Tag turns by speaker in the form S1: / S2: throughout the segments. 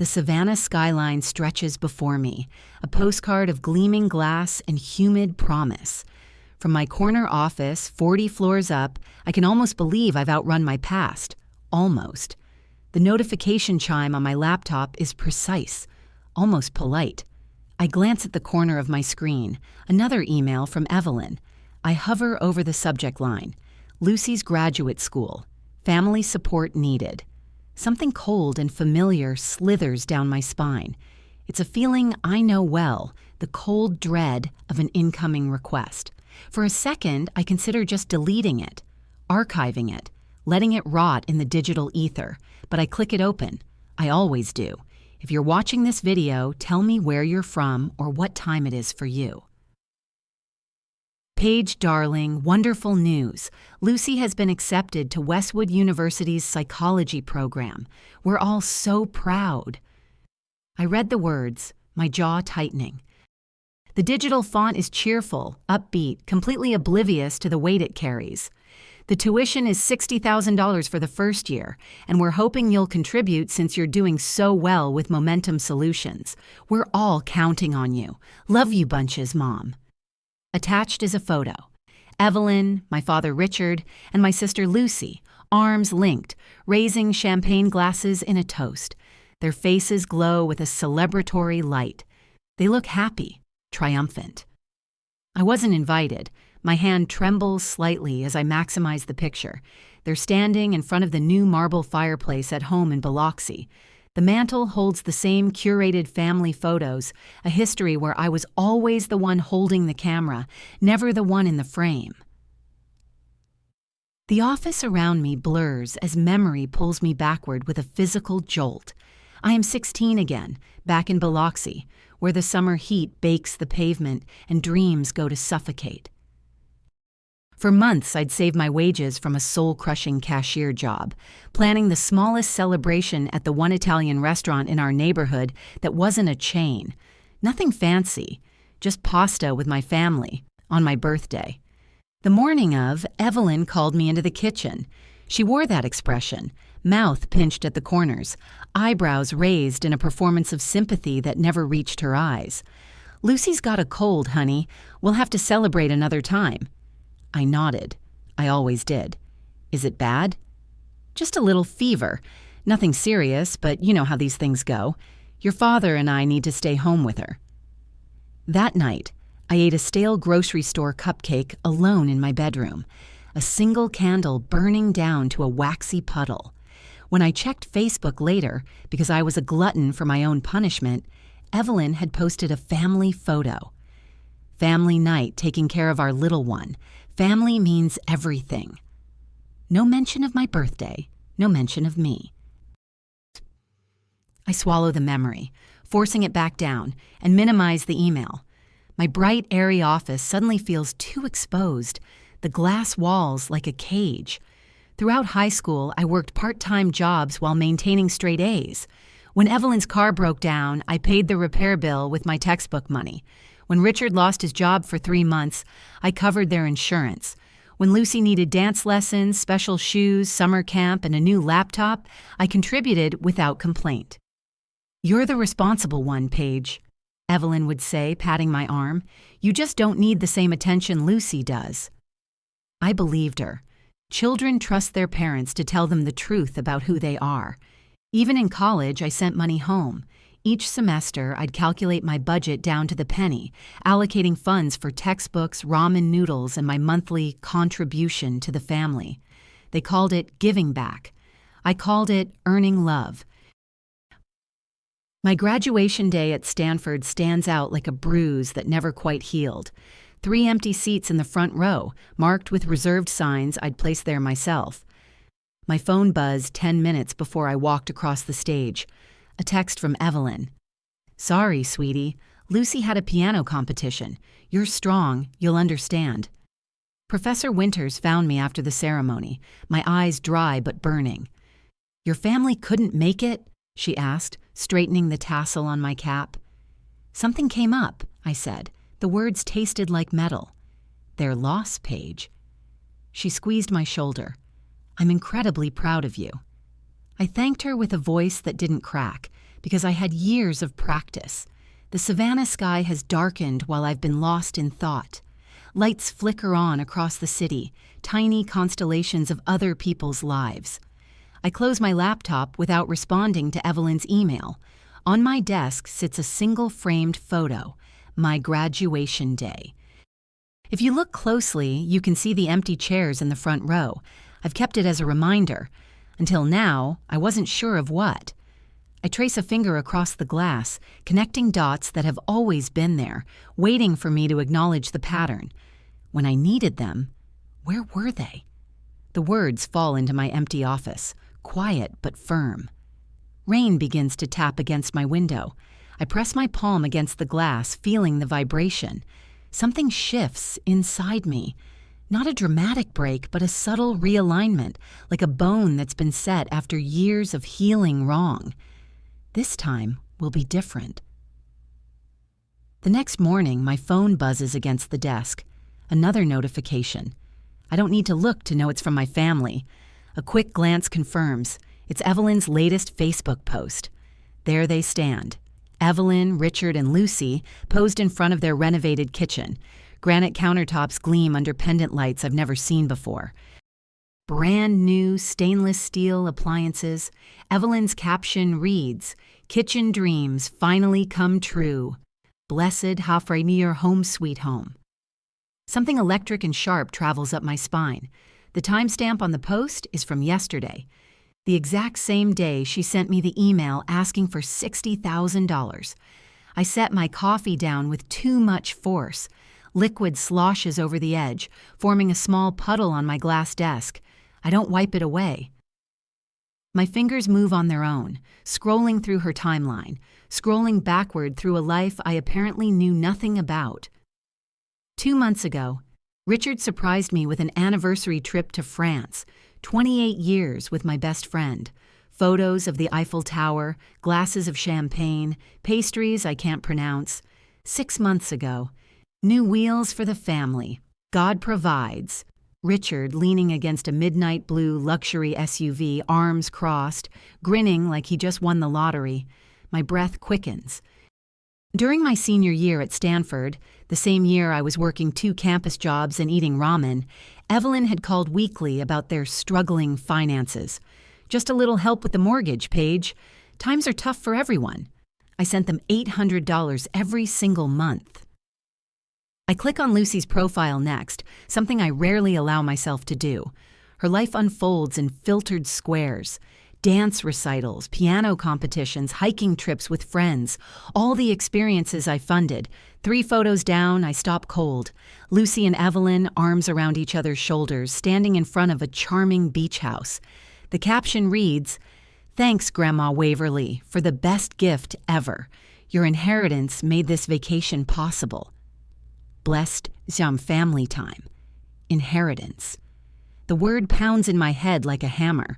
S1: The Savannah skyline stretches before me, a postcard of gleaming glass and humid promise. From my corner office, 40 floors up, I can almost believe I've outrun my past. Almost. The notification chime on my laptop is precise, almost polite. I glance at the corner of my screen, another email from Evelyn. I hover over the subject line. Lucy's graduate school. Family support needed. Something cold and familiar slithers down my spine. It's a feeling I know well, the cold dread of an incoming request. For a second, I consider just deleting it, archiving it, letting it rot in the digital ether, but I click it open. I always do. If you're watching this video, tell me where you're from or what time it is for you. Paige, darling, wonderful news. Lucy has been accepted to Westwood University's psychology program. We're all so proud. I read the words, my jaw tightening. The digital font is cheerful, upbeat, completely oblivious to the weight it carries. The tuition is $60,000 for the first year, and we're hoping you'll contribute since you're doing so well with Momentum Solutions. We're all counting on you. Love you bunches, Mom. Attached is a photo. Evelyn, my father Richard, and my sister Lucy, arms linked, raising champagne glasses in a toast. Their faces glow with a celebratory light. They look happy, triumphant. I wasn't invited. My hand trembles slightly as I maximize the picture. They're standing in front of the new marble fireplace at home in Biloxi. The mantel holds the same curated family photos, a history where I was always the one holding the camera, never the one in the frame. The office around me blurs as memory pulls me backward with a physical jolt. I am 16 again, back in Biloxi, where the summer heat bakes the pavement and dreams go to suffocate. For months, I'd saved my wages from a soul-crushing cashier job, planning the smallest celebration at the one Italian restaurant in our neighborhood that wasn't a chain. Nothing fancy, just pasta with my family, on my birthday. The morning of, Evelyn called me into the kitchen. She wore that expression, mouth pinched at the corners, eyebrows raised in a performance of sympathy that never reached her eyes. "Lucy's got a cold, honey. We'll have to celebrate another time." I nodded. I always did. "Is it bad?" "Just a little fever. Nothing serious, but you know how these things go. Your father and I need to stay home with her." That night, I ate a stale grocery store cupcake alone in my bedroom, a single candle burning down to a waxy puddle. When I checked Facebook later, because I was a glutton for my own punishment, Evelyn had posted a family photo. Family night taking care of our little one. Family means everything. No mention of my birthday, no mention of me. I swallow the memory, forcing it back down, and minimize the email. My bright, airy office suddenly feels too exposed, the glass walls like a cage. Throughout high school, I worked part-time jobs while maintaining straight A's. When Evelyn's car broke down, I paid the repair bill with my textbook money. When Richard lost his job for 3 months, I covered their insurance. When Lucy needed dance lessons, special shoes, summer camp, and a new laptop, I contributed without complaint. "You're the responsible one, Paige," Evelyn would say, patting my arm. "You just don't need the same attention Lucy does." I believed her. Children trust their parents to tell them the truth about who they are. Even in college, I sent money home. Each semester, I'd calculate my budget down to the penny, allocating funds for textbooks, ramen noodles, and my monthly contribution to the family. They called it giving back. I called it earning love. My graduation day at Stanford stands out like a bruise that never quite healed. 3 empty seats in the front row, marked with reserved signs I'd placed there myself. My phone buzzed 10 minutes before I walked across the stage. A text from Evelyn. "Sorry, sweetie. Lucy had a piano competition. You're strong. You'll understand." Professor Winters found me after the ceremony, my eyes dry but burning. "Your family couldn't make it?" she asked, straightening the tassel on my cap. "Something came up," I said. The words tasted like metal. "Their loss, Paige." She squeezed my shoulder. "I'm incredibly proud of you." I thanked her with a voice that didn't crack, because I had years of practice. The savannah sky has darkened while I've been lost in thought. Lights flicker on across the city, tiny constellations of other people's lives. I close my laptop without responding to Evelyn's email. On my desk sits a single-framed photo, my graduation day. If you look closely, you can see the empty chairs in the front row. I've kept it as a reminder. Until now, I wasn't sure of what. I trace a finger across the glass, connecting dots that have always been there, waiting for me to acknowledge the pattern. When I needed them, where were they? The words fall into my empty office, quiet but firm. Rain begins to tap against my window. I press my palm against the glass, feeling the vibration. Something shifts inside me. Not a dramatic break, but a subtle realignment, like a bone that's been set after years of healing wrong. This time will be different. The next morning, my phone buzzes against the desk. Another notification. I don't need to look to know it's from my family. A quick glance confirms. It's Evelyn's latest Facebook post. There they stand. Evelyn, Richard, and Lucy posed in front of their renovated kitchen. Granite countertops gleam under pendant lights I've never seen before. Brand new stainless steel appliances. Evelyn's caption reads, "Kitchen dreams finally come true. Blessed Hafreinier home sweet home." Something electric and sharp travels up my spine. The timestamp on the post is from yesterday. The exact same day she sent me the email asking for $60,000. I set my coffee down with too much force. Liquid sloshes over the edge, forming a small puddle on my glass desk. I don't wipe it away. My fingers move on their own, scrolling through her timeline, scrolling backward through a life I apparently knew nothing about. 2 months ago, Richard surprised me with an anniversary trip to France, 28 years with my best friend. Photos of the Eiffel Tower, glasses of champagne, pastries I can't pronounce. 6 months ago, new wheels for the family. God provides. Richard leaning against a midnight blue luxury SUV, arms crossed, grinning like he just won the lottery. My breath quickens. During my senior year at Stanford, the same year I was working 2 campus jobs and eating ramen, Evelyn had called weekly about their struggling finances. "Just a little help with the mortgage, Paige. Times are tough for everyone." I sent them $800 every single month. I click on Lucy's profile next, something I rarely allow myself to do. Her life unfolds in filtered squares. Dance recitals, piano competitions, hiking trips with friends, all the experiences I funded. 3 photos down, I stop cold. Lucy and Evelyn, arms around each other's shoulders, standing in front of a charming beach house. The caption reads, "Thanks, Grandma Waverly, for the best gift ever. Your inheritance made this vacation possible." Blessed some family time. Inheritance. The word pounds in my head like a hammer.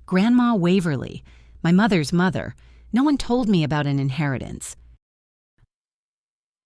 S1: Grandma Waverly, my mother's mother. No one told me about an inheritance.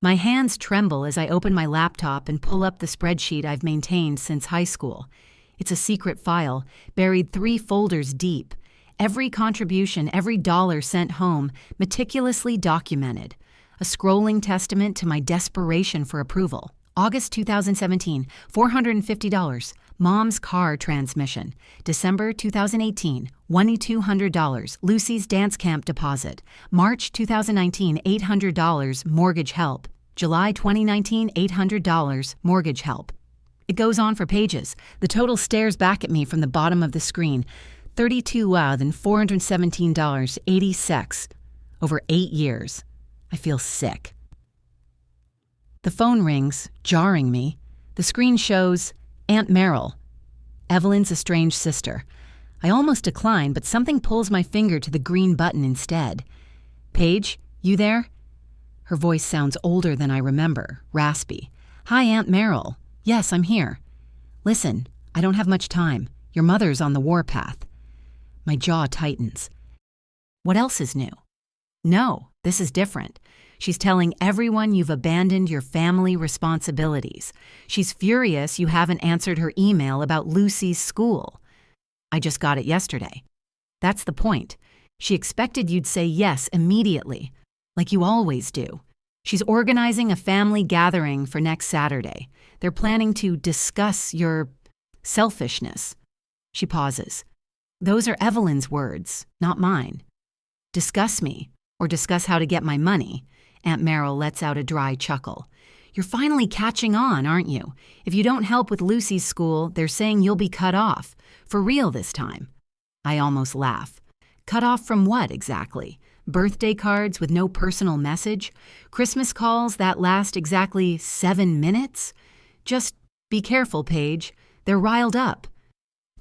S1: My hands tremble as I open my laptop and pull up the spreadsheet I've maintained since high school. It's a secret file, buried 3 folders deep. Every contribution, every dollar sent home, meticulously documented. A scrolling testament to my desperation for approval. August 2017, $450. Mom's car transmission. December 2018, $2,200. Lucy's dance camp deposit. March 2019, $800. Mortgage help. July 2019, $800. Mortgage help. It goes on for pages. The total stares back at me from the bottom of the screen. $32,417.80. Over 8 years. I feel sick. The phone rings, jarring me. The screen shows Aunt Merrill, Evelyn's estranged sister. I almost decline, but something pulls my finger to the green button instead. "Paige, you there?" Her voice sounds older than I remember, raspy. "Hi, Aunt Merrill. Yes, I'm here. Listen, I don't have much time. Your mother's on the warpath." My jaw tightens. What else is new? No, this is different. She's telling everyone you've abandoned your family responsibilities. She's furious you haven't answered her email about Lucy's school. I just got it yesterday. That's the point. She expected you'd say yes immediately, like you always do. She's organizing a family gathering for next Saturday. They're planning to discuss your selfishness. She pauses. Those are Evelyn's words, not mine. Discuss me, or discuss how to get my money. Aunt Merrill lets out a dry chuckle. You're finally catching on, aren't you? If you don't help with Lucy's school, they're saying you'll be cut off. For real this time. I almost laugh. Cut off from what, exactly? Birthday cards with no personal message? Christmas calls that last exactly 7 minutes? Just be careful, Paige. They're riled up.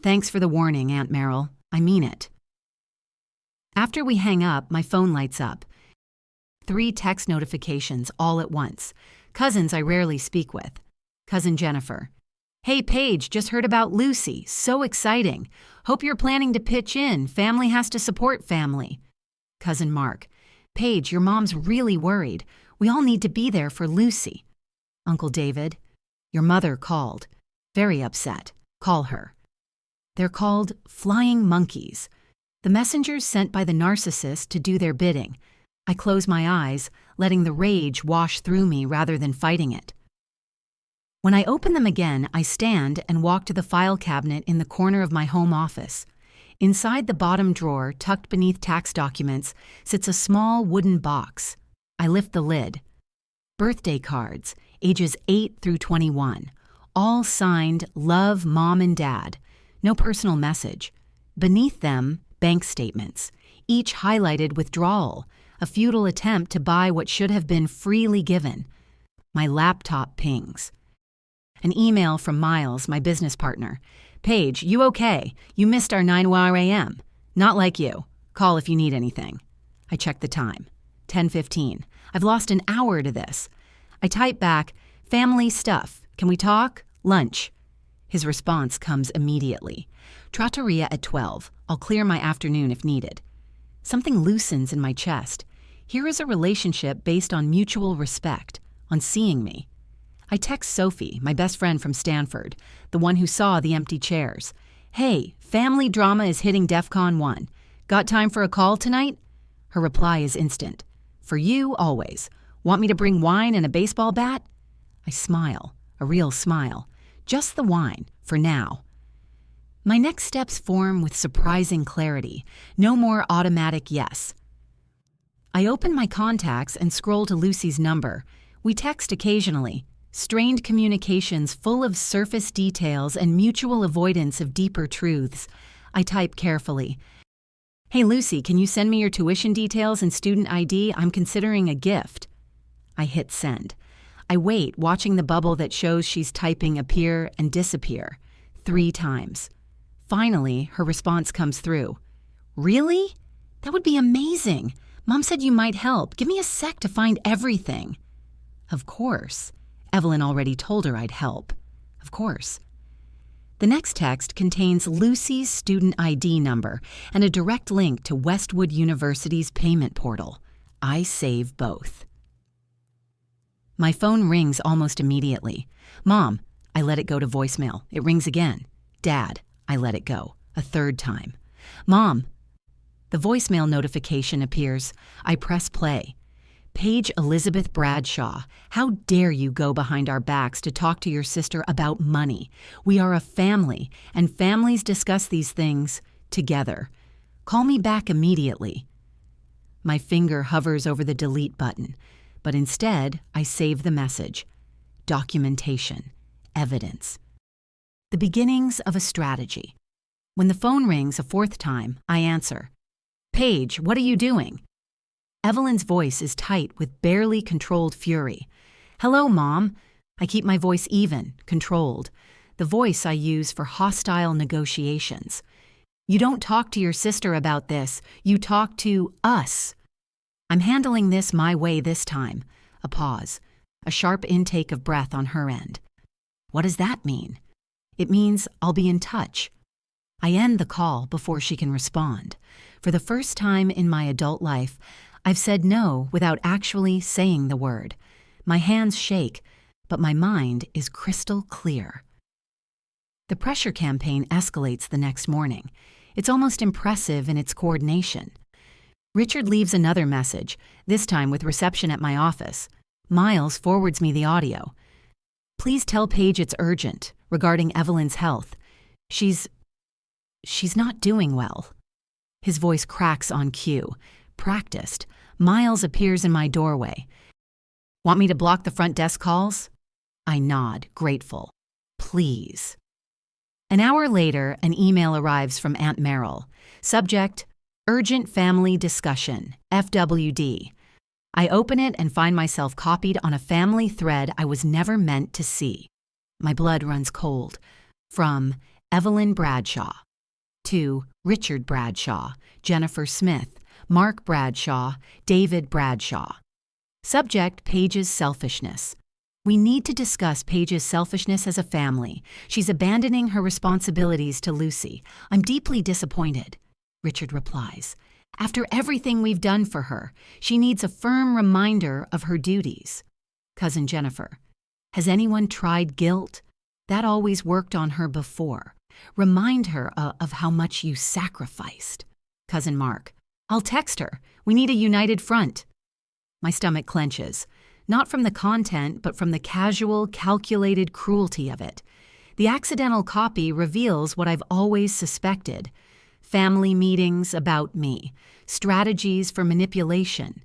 S1: Thanks for the warning, Aunt Merrill. I mean it. After we hang up, my phone lights up. 3 text notifications all at once. Cousins I rarely speak with. Cousin Jennifer. Hey, Paige, just heard about Lucy. So exciting. Hope you're planning to pitch in. Family has to support family. Cousin Mark. Paige, your mom's really worried. We all need to be there for Lucy. Uncle David. Your mother called. Very upset. Call her. They're called flying monkeys. The messengers sent by the narcissist to do their bidding. I close my eyes, letting the rage wash through me rather than fighting it. When I open them again, I stand and walk to the file cabinet in the corner of my home office. Inside the bottom drawer, tucked beneath tax documents, sits a small wooden box. I lift the lid. Birthday cards, ages 8 through 21. All signed, Love, Mom and Dad. No personal message. Beneath them, bank statements, each highlighted withdrawal, a futile attempt to buy what should have been freely given. My laptop pings. An email from Miles, my business partner. Paige, you okay? You missed our 9 a.m. Not like you. Call if you need anything. I check the time. 10:15. I've lost an hour to this. I type back, family stuff. Can we talk? Lunch. His response comes immediately. Trattoria at 12. I'll clear my afternoon if needed. Something loosens in my chest. Here is a relationship based on mutual respect, on seeing me. I text Sophie, my best friend from Stanford, the one who saw the empty chairs. Hey, family drama is hitting DEFCON 1. Got time for a call tonight? Her reply is instant. For you, always. Want me to bring wine and a baseball bat? I smile, a real smile. Just the wine, for now. My next steps form with surprising clarity. No more automatic yes. I open my contacts and scroll to Lucy's number. We text occasionally. Strained communications full of surface details and mutual avoidance of deeper truths. I type carefully. Hey Lucy, can you send me your tuition details and student ID? I'm considering a gift. I hit send. I wait, watching the bubble that shows she's typing appear and disappear. 3 times. Finally, her response comes through. Really? That would be amazing. Mom said you might help. Give me a sec to find everything. Of course. Evelyn already told her I'd help. Of course. The next text contains Lucy's student ID number and a direct link to Westwood University's payment portal. I save both. My phone rings almost immediately. Mom, I let it go to voicemail. It rings again. Dad, I let it go. A 3rd time. Mom. The voicemail notification appears. I press play. Paige Elizabeth Bradshaw, how dare you go behind our backs to talk to your sister about money? We are a family, and families discuss these things together. Call me back immediately. My finger hovers over the delete button, but instead I save the message. Documentation. Evidence. The beginnings of a strategy. When the phone rings a 4th time, I answer. Paige, what are you doing? Evelyn's voice is tight with barely controlled fury. Hello, Mom. I keep my voice even, controlled. The voice I use for hostile negotiations. You don't talk to your sister about this. You talk to us. I'm handling this my way this time. A pause. A sharp intake of breath on her end. What does that mean? It means I'll be in touch. I end the call before she can respond. For the first time in my adult life, I've said no without actually saying the word. My hands shake, but my mind is crystal clear. The pressure campaign escalates the next morning. It's almost impressive in its coordination. Richard leaves another message, this time with reception at my office. Miles forwards me the audio. Please tell Paige it's urgent, regarding Evelyn's health. She's not doing well. His voice cracks on cue. Practiced. Miles appears in my doorway. Want me to block the front desk calls? I nod, grateful. Please. An hour later, an email arrives from Aunt Merrill. Subject, Urgent Family Discussion, FWD. I open it and find myself copied on a family thread I was never meant to see. My blood runs cold. From Evelyn Bradshaw to Richard Bradshaw, Jennifer Smith, Mark Bradshaw, David Bradshaw. Subject, Paige's selfishness. We need to discuss Paige's selfishness as a family. She's abandoning her responsibilities to Lucy. I'm deeply disappointed. Richard replies. After everything we've done for her, she needs a firm reminder of her duties. Cousin Jennifer. Has anyone tried guilt? That always worked on her before. Remind her of how much you sacrificed. Cousin Mark. I'll text her. We need a united front. My stomach clenches. Not from the content, but from the casual, calculated cruelty of it. The accidental copy reveals what I've always suspected. Family meetings about me. Strategies for manipulation.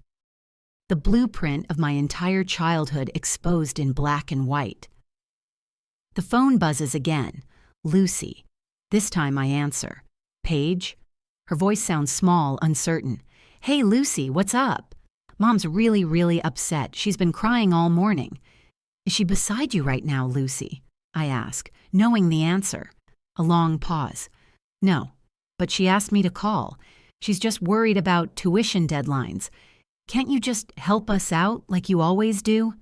S1: The blueprint of my entire childhood exposed in black and white. The phone buzzes again. Lucy. This time I answer. Paige? Her voice sounds small, uncertain. Hey, Lucy, what's up? Mom's really upset. She's been crying all morning. Is she beside you right now, Lucy? I ask, knowing the answer. A long pause. No, but she asked me to call. She's just worried about tuition deadlines. Can't you just help us out like you always do?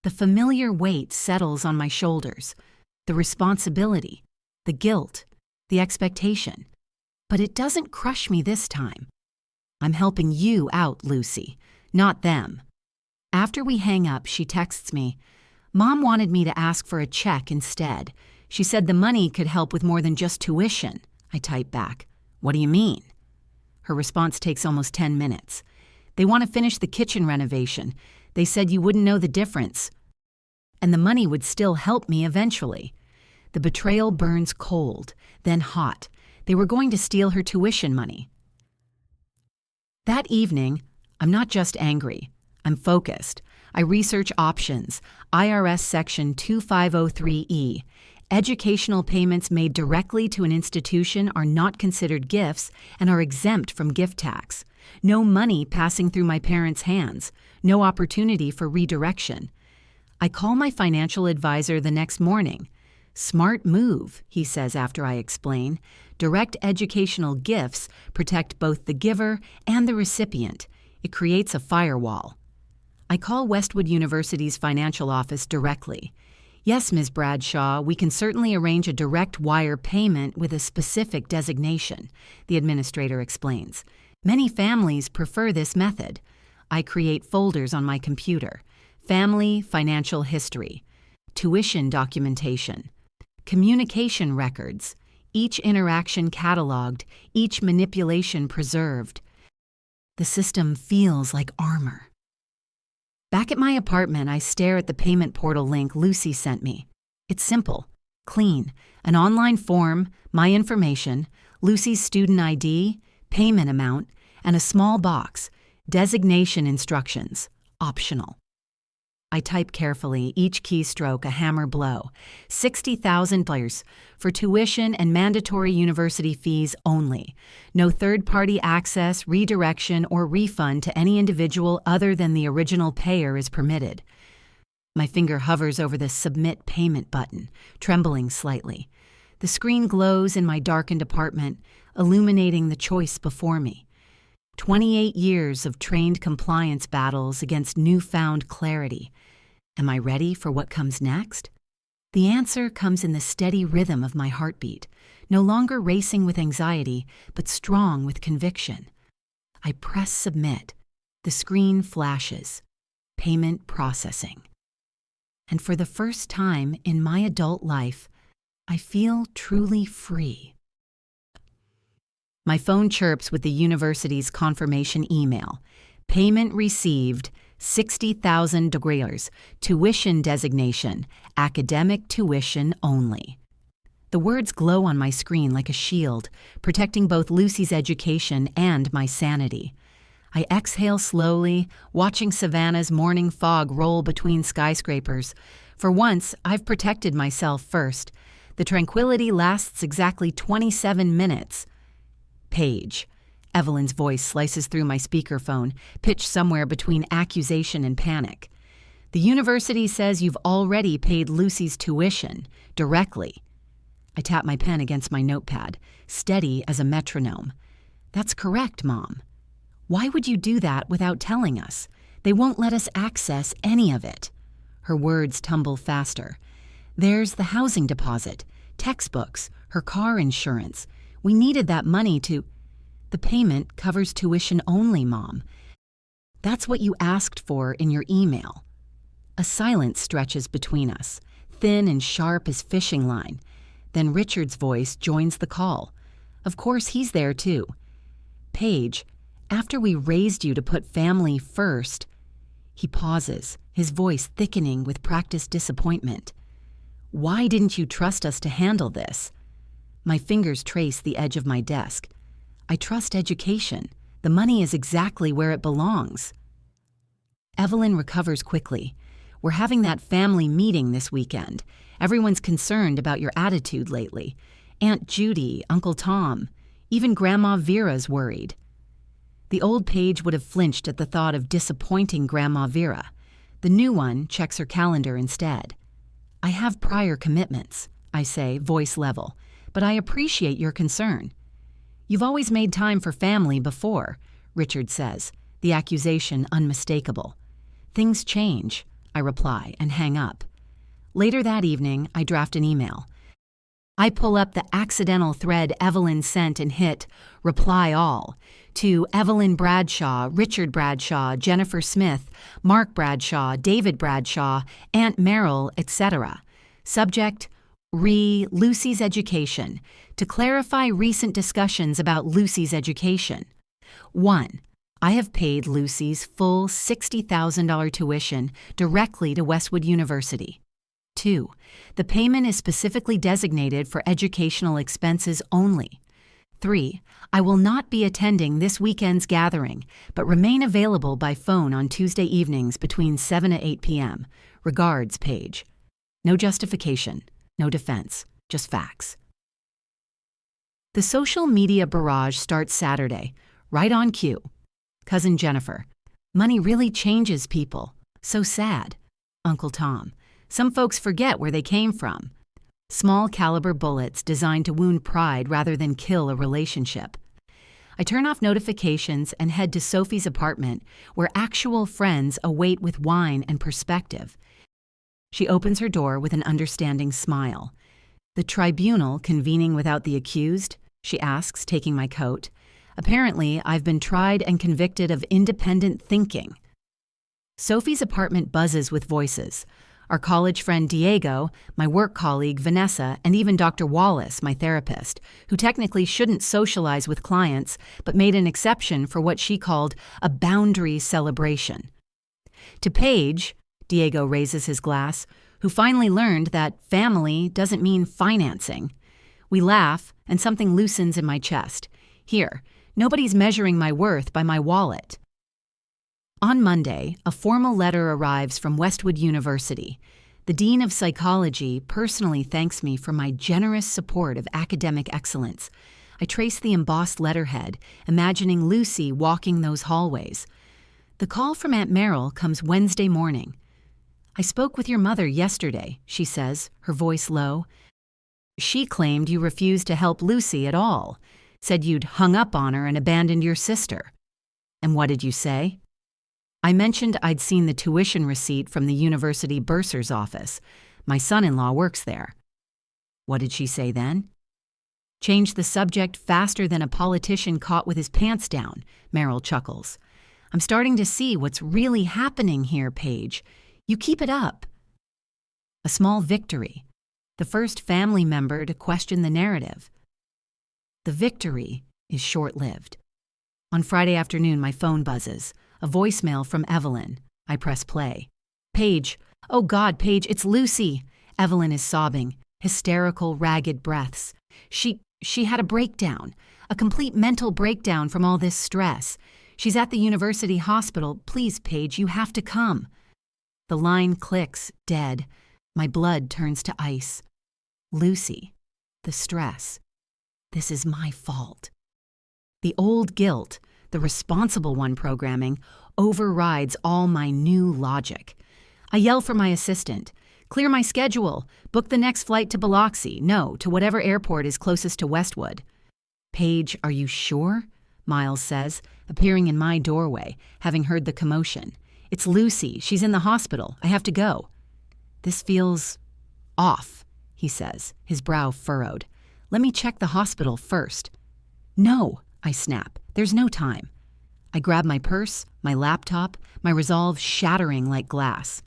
S1: The familiar weight settles on my shoulders. The responsibility, the guilt, the expectation. But it doesn't crush me this time. I'm helping you out, Lucy, not them. After we hang up, she texts me. Mom wanted me to ask for a check instead. She said the money could help with more than just tuition. I type back. What do you mean? Her response takes almost 10 minutes. They want to finish the kitchen renovation. They said you wouldn't know the difference. And the money would still help me eventually. The betrayal burns cold, then hot. They were going to steal her tuition money. That evening, I'm not just angry. I'm focused. I research options. IRS Section 2503E. Educational payments made directly to an institution are not considered gifts and are exempt from gift tax. No money passing through my parents' hands. No opportunity for redirection. I call my financial advisor the next morning. Smart move, he says after I explain. Direct educational gifts protect both the giver and the recipient. It creates a firewall. I call Westwood University's financial office directly. Yes, Ms. Bradshaw, we can certainly arrange a direct wire payment with a specific designation, the administrator explains. Many families prefer this method. I create folders on my computer. Family financial history, tuition documentation, communication records, each interaction cataloged, each manipulation preserved. The system feels like armor. Back at my apartment, I stare at the payment portal link Lucy sent me. It's simple, clean, an online form, my information, Lucy's student ID, payment amount, and a small box, designation instructions, optional. I type carefully, each keystroke a hammer blow. $60,000 for tuition and mandatory university fees only. No third-party access, redirection, or refund to any individual other than the original payer is permitted. My finger hovers over the Submit Payment button, trembling slightly. The screen glows in my darkened apartment, illuminating the choice before me. 28 years of trained compliance battles against newfound clarity. Am I ready for what comes next? The answer comes in the steady rhythm of my heartbeat, no longer racing with anxiety, but strong with conviction. I press submit. The screen flashes. Payment processing. And for the first time in my adult life, I feel truly free. My phone chirps with the university's confirmation email. Payment received, $60,000, tuition designation, academic tuition only. The words glow on my screen like a shield, protecting both Lucy's education and my sanity. I exhale slowly, watching Savannah's morning fog roll between skyscrapers. For once, I've protected myself first. The tranquility lasts exactly 27 minutes. Paige. Evelyn's voice slices through my speakerphone, pitched somewhere between accusation and panic. The university says you've already paid Lucy's tuition, directly. I tap my pen against my notepad, steady as a metronome. That's correct, Mom. Why would you do that without telling us? They won't let us access any of it. Her words tumble faster. There's the housing deposit, textbooks, her car insurance. We needed that money to... The payment covers tuition only, Mom. That's what you asked for in your email. A silence stretches between us, thin and sharp as fishing line. Then Richard's voice joins the call. Of course he's there too. Paige, after we raised you to put family first... He pauses, his voice thickening with practiced disappointment. Why didn't you trust us to handle this? My fingers trace the edge of my desk. I trust education. The money is exactly where it belongs. Evelyn recovers quickly. We're having that family meeting this weekend. Everyone's concerned about your attitude lately. Aunt Judy, Uncle Tom, even Grandma Vera's worried. The old Paige would have flinched at the thought of disappointing Grandma Vera. The new one checks her calendar instead. I have prior commitments, I say, voice level, but I appreciate your concern. You've always made time for family before, Richard says, the accusation unmistakable. Things change, I reply and hang up. Later that evening, I draft an email. I pull up the accidental thread Evelyn sent and hit Reply All to Evelyn Bradshaw, Richard Bradshaw, Jennifer Smith, Mark Bradshaw, David Bradshaw, Aunt Merrill, etc. Subject, Lucy's education. To clarify recent discussions about Lucy's education. 1. I have paid Lucy's full $60,000 tuition directly to Westwood University. 2. The payment is specifically designated for educational expenses only. 3. I will not be attending this weekend's gathering, but remain available by phone on Tuesday evenings between 7 and 8 p.m. Regards, Paige. No justification, no defense, just facts. The social media barrage starts Saturday, right on cue. Cousin Jennifer. Money really changes people. So sad. Uncle Tom. Some folks forget where they came from. Small caliber bullets designed to wound pride rather than kill a relationship. I turn off notifications and head to Sophie's apartment, where actual friends await with wine and perspective. She opens her door with an understanding smile. The tribunal convening without the accused? She asks, taking my coat. Apparently, I've been tried and convicted of independent thinking. Sophie's apartment buzzes with voices. Our college friend Diego, my work colleague Vanessa, and even Dr. Wallace, my therapist, who technically shouldn't socialize with clients, but made an exception for what she called a boundary celebration. To Paige, Diego raises his glass, who finally learned that family doesn't mean financing. We laugh, and something loosens in my chest. Here, nobody's measuring my worth by my wallet. On Monday, a formal letter arrives from Westwood University. The Dean of Psychology personally thanks me for my generous support of academic excellence. I trace the embossed letterhead, imagining Lucy walking those hallways. The call from Aunt Merrill comes Wednesday morning. I spoke with your mother yesterday, she says, her voice low. She claimed you refused to help Lucy at all, said you'd hung up on her and abandoned your sister. And what did you say? I mentioned I'd seen the tuition receipt from the university bursar's office. My son-in-law works there. What did she say then? Changed the subject faster than a politician caught with his pants down, Merrill chuckles. I'm starting to see what's really happening here, Paige. You keep it up. A small victory. The first family member to question the narrative. The victory is short-lived. On Friday afternoon, my phone buzzes. A voicemail from Evelyn. I press play. Paige. Oh God, Paige, it's Lucy. Evelyn is sobbing, hysterical, ragged breaths. She had a breakdown, a complete mental breakdown from all this stress. She's at the university hospital. Please, Paige, you have to come. The line clicks, dead. My blood turns to ice. Lucy, the stress. This is my fault. The old guilt, the responsible one programming, overrides all my new logic. I yell for my assistant. Clear my schedule. Book the next flight to Biloxi. No, to whatever airport is closest to Westwood. Paige, are you sure? Miles says, appearing in my doorway, having heard the commotion. It's Lucy. She's in the hospital. I have to go. This feels off, he says, his brow furrowed. Let me check the hospital first. No, I snap. There's no time. I grab my purse, my laptop, my resolve shattering like glass.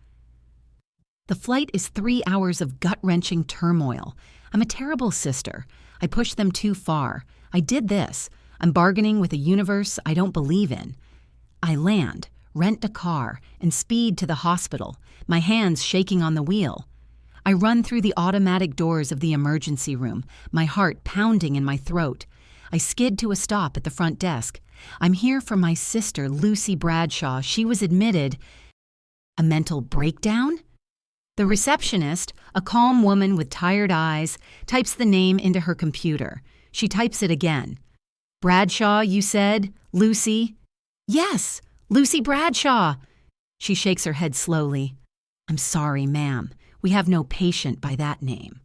S1: The flight is 3 hours of gut-wrenching turmoil. I'm a terrible sister. I pushed them too far. I did this. I'm bargaining with a universe I don't believe in. I land, rent a car, and speed to the hospital, my hands shaking on the wheel. I run through the automatic doors of the emergency room, my heart pounding in my throat. I skid to a stop at the front desk. I'm here for my sister, Lucy Bradshaw. She was admitted. A mental breakdown? The receptionist, a calm woman with tired eyes, types the name into her computer. She types it again. Bradshaw, you said? Lucy? Yes, Lucy Bradshaw. She shakes her head slowly. I'm sorry, ma'am. We have no patient by that name.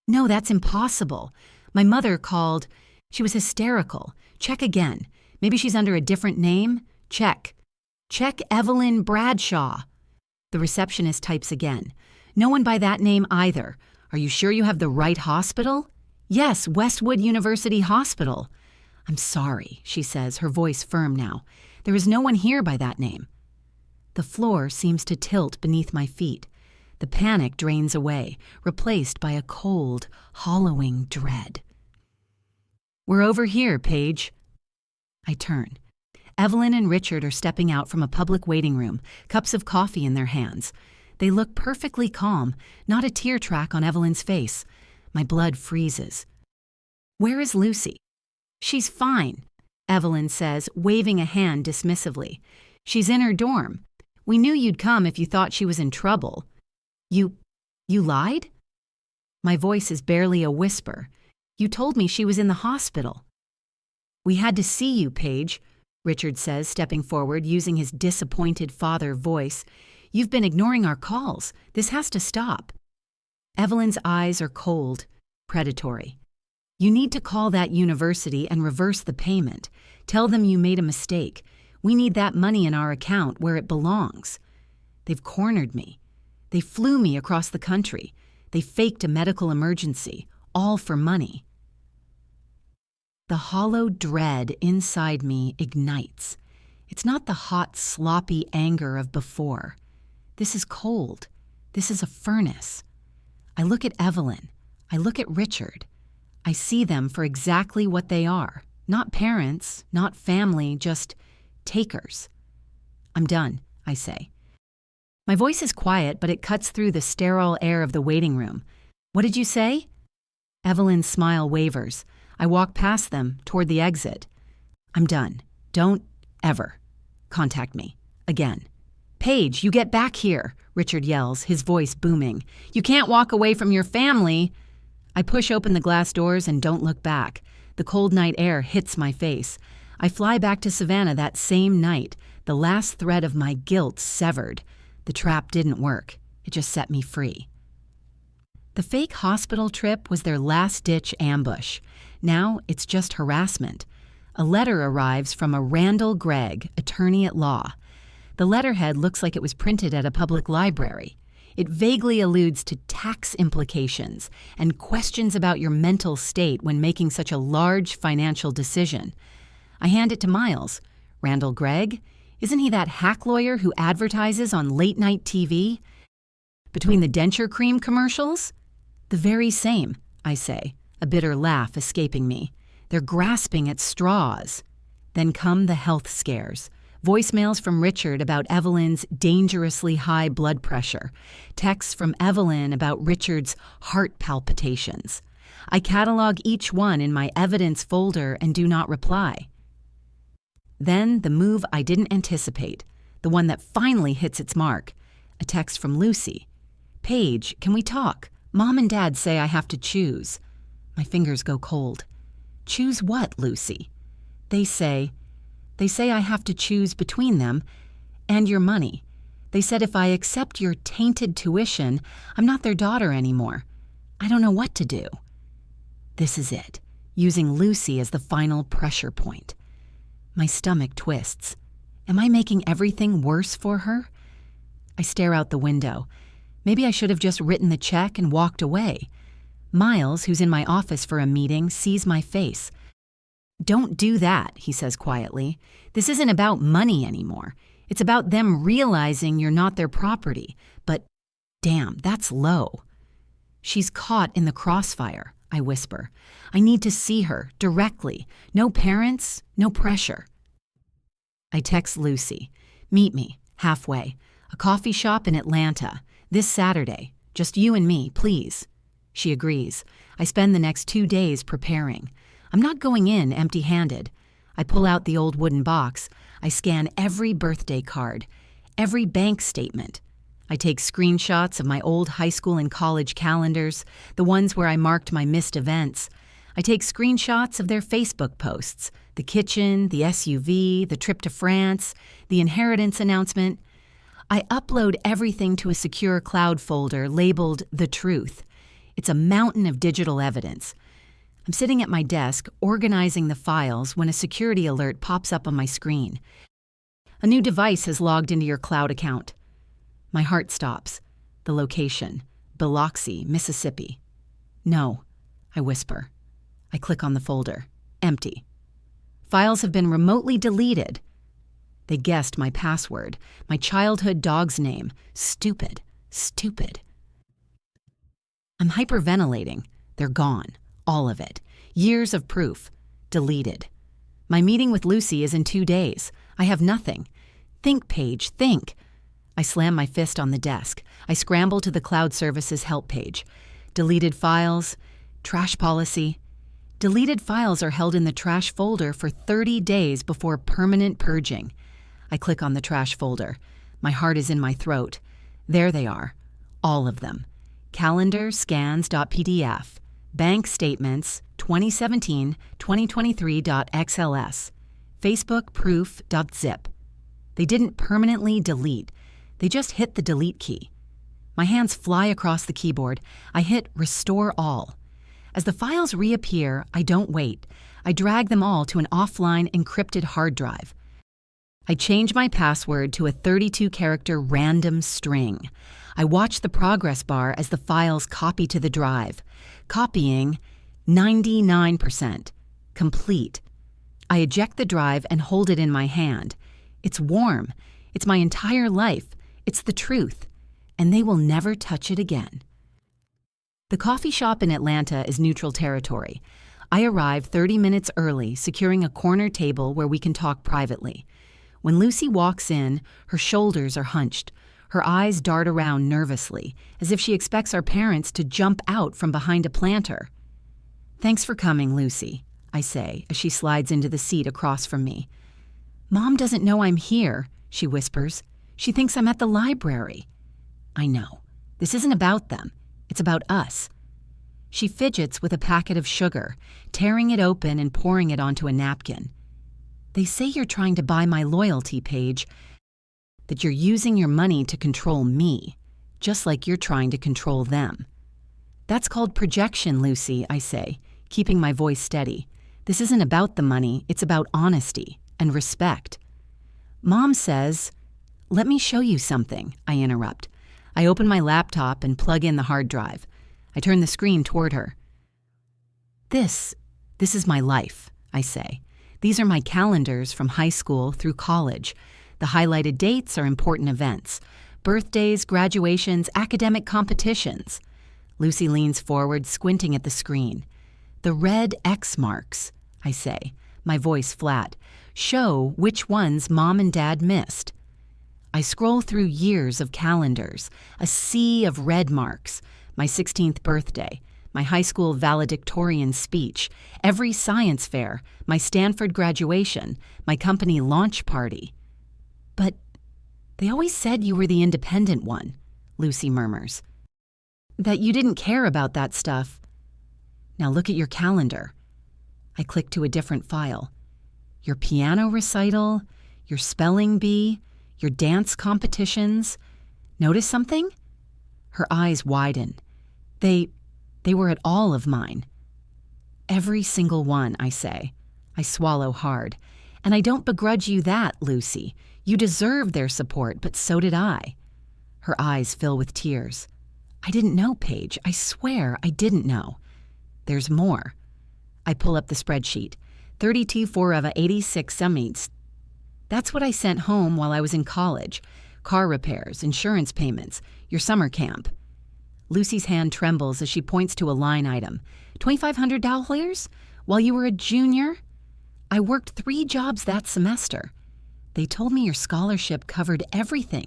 S1: No, that's impossible. My mother called. She was hysterical. Check again. Maybe she's under a different name? Check. Check Evelyn Bradshaw. The receptionist types again. No one by that name either. Are you sure you have the right hospital? Yes, Westwood University Hospital. I'm sorry, she says, her voice firm now. There is no one here by that name. The floor seems to tilt beneath my feet. The panic drains away, replaced by a cold, hollowing dread. We're over here, Paige. I turn. Evelyn and Richard are stepping out from a public waiting room, cups of coffee in their hands. They look perfectly calm, not a tear track on Evelyn's face. My blood freezes. Where is Lucy? She's fine, Evelyn says, waving a hand dismissively. She's in her dorm. We knew you'd come if you thought she was in trouble. You lied? My voice is barely a whisper. You told me she was in the hospital. We had to see you, Paige, Richard says, stepping forward, using his disappointed father voice. You've been ignoring our calls. This has to stop. Evelyn's eyes are cold, predatory. You need to call that university and reverse the payment. Tell them you made a mistake. We need that money in our account where it belongs. They've cornered me. They flew me across the country. They faked a medical emergency, all for money. The hollow dread inside me ignites. It's not the hot, sloppy anger of before. This is cold. This is a furnace. I look at Evelyn. I look at Richard. I see them for exactly what they are. Not parents, not family, just takers. I'm done, I say. My voice is quiet, but it cuts through the sterile air of the waiting room. What did you say? Evelyn's smile wavers. I walk past them, toward the exit. I'm done. Don't ever contact me again. Paige, you get back here, Richard yells, his voice booming. You can't walk away from your family. I push open the glass doors and don't look back. The cold night air hits my face. I fly back to Savannah that same night, the last thread of my guilt severed. The trap didn't work. It just set me free. The fake hospital trip was their last-ditch ambush. Now it's just harassment. A letter arrives from a Randall Gregg, attorney at law. The letterhead looks like it was printed at a public library. It vaguely alludes to tax implications and questions about your mental state when making such a large financial decision. I hand it to Miles. Randall Gregg? Isn't he that hack lawyer who advertises on late-night TV? Between the denture cream commercials? The very same, I say, a bitter laugh escaping me. They're grasping at straws. Then come the health scares. Voicemails from Richard about Evelyn's dangerously high blood pressure. Texts from Evelyn about Richard's heart palpitations. I catalog each one in my evidence folder and do not reply. Then the move I didn't anticipate, the one that finally hits its mark. A text from Lucy. "Paige, can we talk? Mom and Dad say I have to choose." My fingers go cold. "Choose what, Lucy?" They say I have to choose between them and your money. They said if I accept your tainted tuition, I'm not their daughter anymore. I don't know what to do. This is it, using Lucy as the final pressure point. My stomach twists. Am I making everything worse for her? I stare out the window. Maybe I should have just written the check and walked away. Miles, who's in my office for a meeting, sees my face. "Don't do that," he says quietly. "This isn't about money anymore. It's about them realizing you're not their property. But damn, that's low." "She's caught in the crossfire," I whisper. "I need to see her, directly. No parents, no pressure." I text Lucy. "Meet me, halfway. A coffee shop in Atlanta. This Saturday. Just you and me, please." She agrees. I spend the next 2 days preparing. I'm not going in empty-handed. I pull out the old wooden box. I scan every birthday card, every bank statement. I take screenshots of my old high school and college calendars, the ones where I marked my missed events. I take screenshots of their Facebook posts, the kitchen, the SUV, the trip to France, the inheritance announcement. I upload everything to a secure cloud folder labeled The Truth. It's a mountain of digital evidence. I'm sitting at my desk, organizing the files, when a security alert pops up on my screen. "A new device has logged into your cloud account." My heart stops. The location: Biloxi, Mississippi. "No," I whisper. I click on the folder. Empty. "Files have been remotely deleted." They guessed my password, my childhood dog's name. Stupid. Stupid. I'm hyperventilating. They're gone. All of it. Years of proof. Deleted. My meeting with Lucy is in 2 days. I have nothing. Think, Paige, think. I slam my fist on the desk. I scramble to the cloud services help page. Deleted files. Trash policy. Deleted files are held in the trash folder for 30 days before permanent purging. I click on the trash folder. My heart is in my throat. There they are. All of them. Calendar scans.pdf. Bank statements 2017, 2023.xls. Facebook proof.zip. They didn't permanently delete. They just hit the delete key. My hands fly across the keyboard. I hit Restore All. As the files reappear, I don't wait. I drag them all to an offline encrypted hard drive. I change my password to a 32-character random string. I watch the progress bar as the files copy to the drive. Copying 99%. Complete. I eject the drive and hold it in my hand. It's warm. It's my entire life. It's the truth. And they will never touch it again. The coffee shop in Atlanta is neutral territory. I arrive 30 minutes early, securing a corner table where we can talk privately. When Lucy walks in, her shoulders are hunched. Her eyes dart around nervously, as if she expects our parents to jump out from behind a planter. "Thanks for coming, Lucy," I say as she slides into the seat across from me. "Mom doesn't know I'm here," she whispers. "She thinks I'm at the library." I know. This isn't about them. It's about us. She fidgets with a packet of sugar, tearing it open and pouring it onto a napkin. "They say you're trying to buy my loyalty, Paige. That you're using your money to control me, just like you're trying to control them." "That's called projection, Lucy," I say, keeping my voice steady. "This isn't about the money, it's about honesty and respect." "Mom says—" "Let me show you something," I interrupt. I open my laptop and plug in the hard drive. I turn the screen toward her. This is my life," I say. "These are my calendars from high school through college. The highlighted dates are important events. Birthdays, graduations, academic competitions." Lucy leans forward, squinting at the screen. "The red X marks. I say, my voice flat. Show which ones Mom and Dad missed. I scroll through years of calendars, a sea of red marks, my 16th birthday, my high school valedictorian speech, every science fair, my Stanford graduation, my company launch party. But they always said you were the independent one, Lucy murmurs. That you didn't care about that stuff. Now look at your calendar. I click to a different file. Your piano recital, your spelling bee, your dance competitions. Notice something? Her eyes widen. They were at all of mine. Every single one, I say. I swallow hard. And I don't begrudge you that, Lucy. You deserve their support, but so did I. Her eyes fill with tears. I didn't know, Paige. I swear I didn't know. There's more. I pull up the spreadsheet. 32 4 86 summits. That's what I sent home while I was in college. Car repairs, insurance payments, your summer camp. Lucy's hand trembles as she points to a line item. $2,500? While you were a junior? I worked 3 jobs that semester. They told me your scholarship covered everything.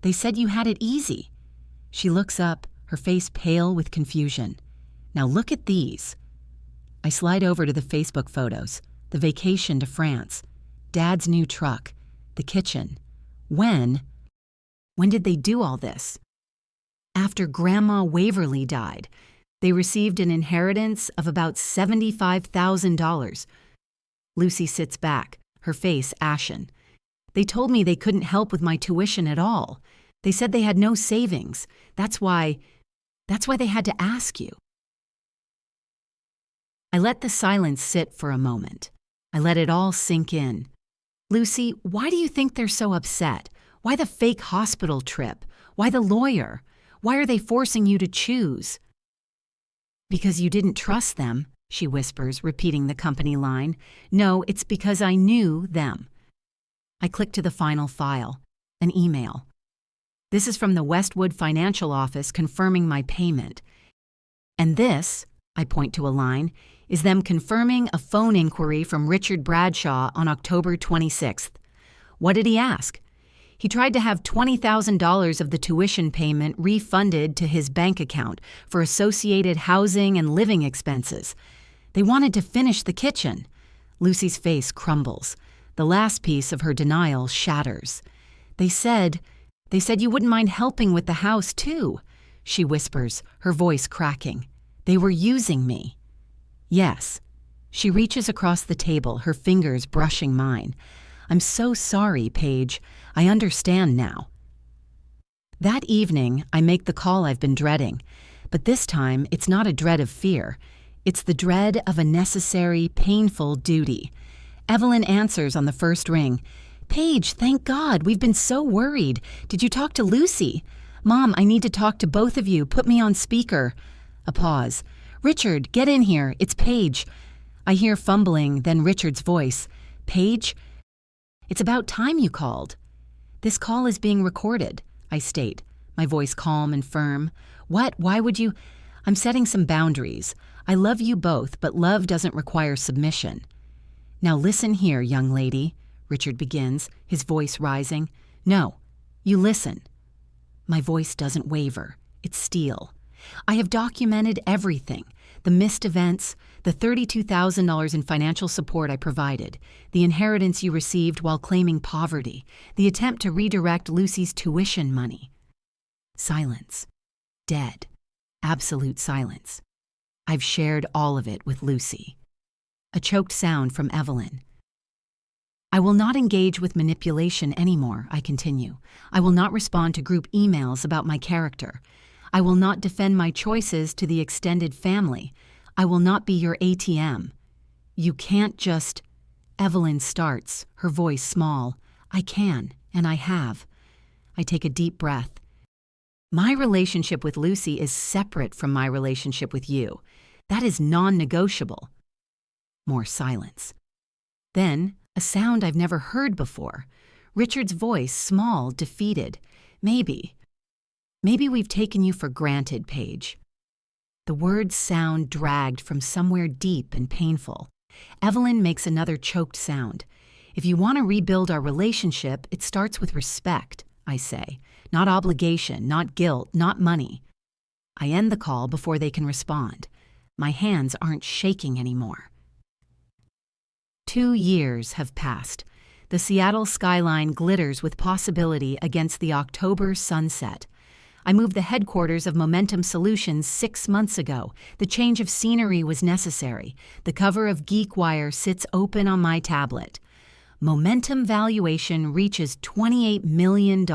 S1: They said you had it easy. She looks up, her face pale with confusion. Now look at these. I slide over to the Facebook photos, the vacation to France, Dad's new truck, the kitchen. When did they do all this? After Grandma Waverly died, they received an inheritance of about $75,000. Lucy sits back, her face ashen. They told me they couldn't help with my tuition at all. They said they had no savings. That's why they had to ask you. I let the silence sit for a moment. I let it all sink in. Lucy, why do you think they're so upset? Why the fake hospital trip? Why the lawyer? Why are they forcing you to choose? Because you didn't trust them, she whispers, repeating the company line. No, it's because I knew them. I click to the final file, an email. This is from the Westwood Financial Office confirming my payment. And this, I point to a line, is them confirming a phone inquiry from Richard Bradshaw on October 26th. What did he ask? He tried to have $20,000 of the tuition payment refunded to his bank account for associated housing and living expenses. They wanted to finish the kitchen. Lucy's face crumbles. The last piece of her denial shatters. They said you wouldn't mind helping with the house, too, she whispers, her voice cracking. They were using me. Yes. She reaches across the table, her fingers brushing mine. I'm so sorry, Paige. I understand now. That evening, I make the call I've been dreading. But this time, it's not a dread of fear. It's the dread of a necessary, painful duty. Evelyn answers on the first ring. Paige, thank God. We've been so worried. Did you talk to Lucy? Mom, I need to talk to both of you. Put me on speaker. A pause. Richard, get in here. It's Paige. I hear fumbling, then Richard's voice. Paige? It's about time you called. This call is being recorded, I state, my voice calm and firm. What? Why would you? I'm setting some boundaries. I love you both, but love doesn't require submission. Now listen here, young lady, Richard begins, his voice rising. No, you listen. My voice doesn't waver. It's steel. I have documented everything. The missed events, the $32,000 in financial support I provided, the inheritance you received while claiming poverty, the attempt to redirect Lucy's tuition money. Silence. Dead. Absolute silence. I've shared all of it with Lucy. A choked sound from Evelyn. I will not engage with manipulation anymore, I continue. I will not respond to group emails about my character. I will not defend my choices to the extended family. I will not be your ATM. You can't just... Evelyn starts, her voice small. I can, and I have. I take a deep breath. My relationship with Lucy is separate from my relationship with you. That is non-negotiable. More silence. Then, a sound I've never heard before. Richard's voice, small, defeated. Maybe we've taken you for granted, Paige. The words sound dragged from somewhere deep and painful. Evelyn makes another choked sound. If you want to rebuild our relationship, it starts with respect, I say. Not obligation, not guilt, not money. I end the call before they can respond. My hands aren't shaking anymore. 2 years have passed. The Seattle skyline glitters with possibility against the October sunset. I moved the headquarters of Momentum Solutions 6 months ago. The change of scenery was necessary. The cover of GeekWire sits open on my tablet. Momentum valuation reaches $28 million.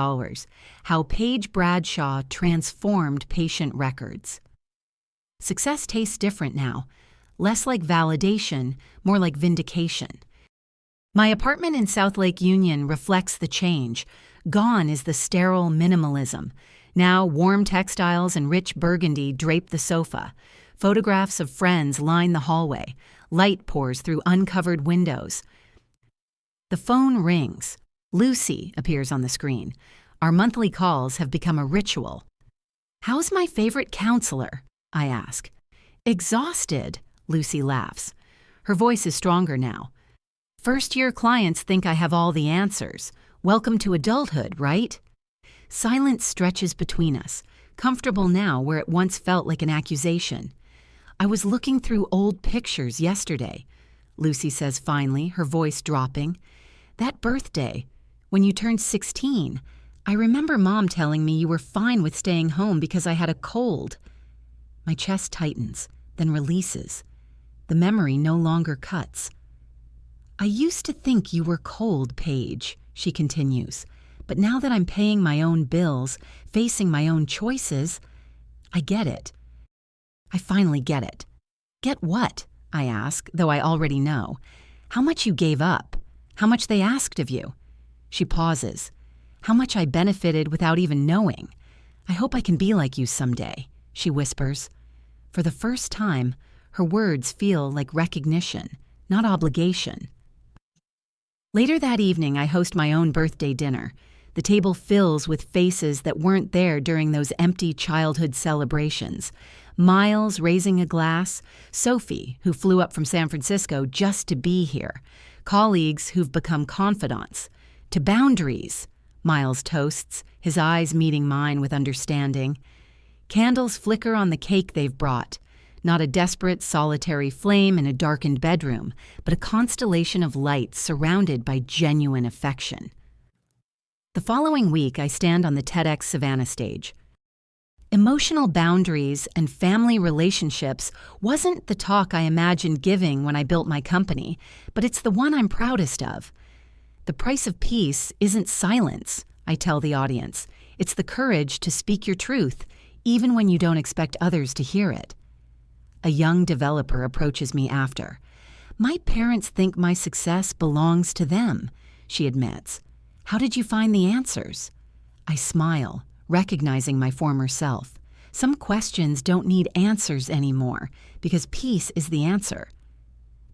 S1: How Paige Bradshaw transformed patient records. Success tastes different now. Less like validation, more like vindication. My apartment in South Lake Union reflects the change. Gone is the sterile minimalism. Now warm textiles and rich burgundy drape the sofa. Photographs of friends line the hallway. Light pours through uncovered windows. The phone rings. Lucy appears on the screen. Our monthly calls have become a ritual. "How's my favorite counselor?" I ask. "Exhausted," Lucy laughs. Her voice is stronger now. "First-year clients think I have all the answers. Welcome to adulthood, right?" Silence stretches between us, comfortable now where it once felt like an accusation. "I was looking through old pictures yesterday," Lucy says finally, her voice dropping. "That birthday, when you turned 16, I remember Mom telling me you were fine with staying home because I had a cold." My chest tightens, then releases. The memory no longer cuts. "I used to think you were cold, Paige," she continues. "But now that I'm paying my own bills, facing my own choices, I get it. I finally get it." "Get what?" I ask, though I already know. "How much you gave up. How much they asked of you." She pauses. "How much I benefited without even knowing. I hope I can be like you someday," she whispers. For the first time, her words feel like recognition, not obligation. Later that evening, I host my own birthday dinner. The table fills with faces that weren't there during those empty childhood celebrations. Miles raising a glass, Sophie, who flew up from San Francisco just to be here, colleagues who've become confidants. "To boundaries," Miles toasts, his eyes meeting mine with understanding. Candles flicker on the cake they've brought. Not a desperate, solitary flame in a darkened bedroom, but a constellation of lights surrounded by genuine affection. The following week, I stand on the TEDx Savannah stage. Emotional boundaries and family relationships wasn't the talk I imagined giving when I built my company, but it's the one I'm proudest of. The price of peace isn't silence, I tell the audience. It's the courage to speak your truth, even when you don't expect others to hear it. A young developer approaches me after. "My parents think my success belongs to them," she admits. "How did you find the answers?" I smile, recognizing my former self. Some questions don't need answers anymore, because peace is the answer.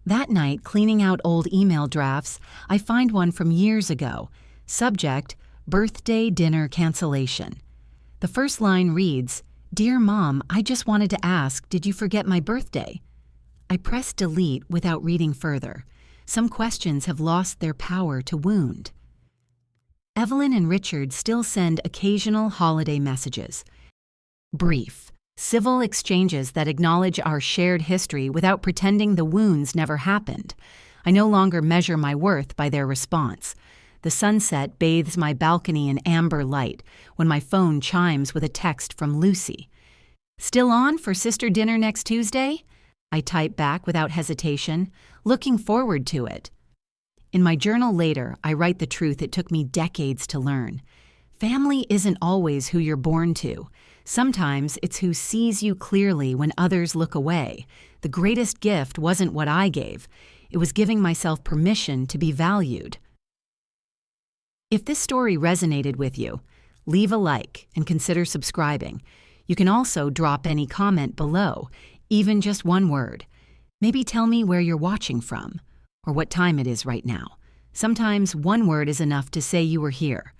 S1: That night, cleaning out old email drafts, I find one from years ago. Subject, birthday dinner cancellation. The first line reads, "Dear Mom, I just wanted to ask, did you forget my birthday?" I press delete without reading further. Some questions have lost their power to wound. Evelyn and Richard still send occasional holiday messages. Brief, civil exchanges that acknowledge our shared history without pretending the wounds never happened. I no longer measure my worth by their response. The sunset bathes my balcony in amber light when my phone chimes with a text from Lucy. "Still on for sister dinner next Tuesday?" I type back without hesitation, looking forward to it. In my journal later, I write the truth it took me decades to learn. Family isn't always who you're born to. Sometimes it's who sees you clearly when others look away. The greatest gift wasn't what I gave. It was giving myself permission to be valued. If this story resonated with you, leave a like and consider subscribing. You can also drop any comment below, even just one word. Maybe tell me where you're watching from, or what time it is right now. Sometimes one word is enough to say you were here.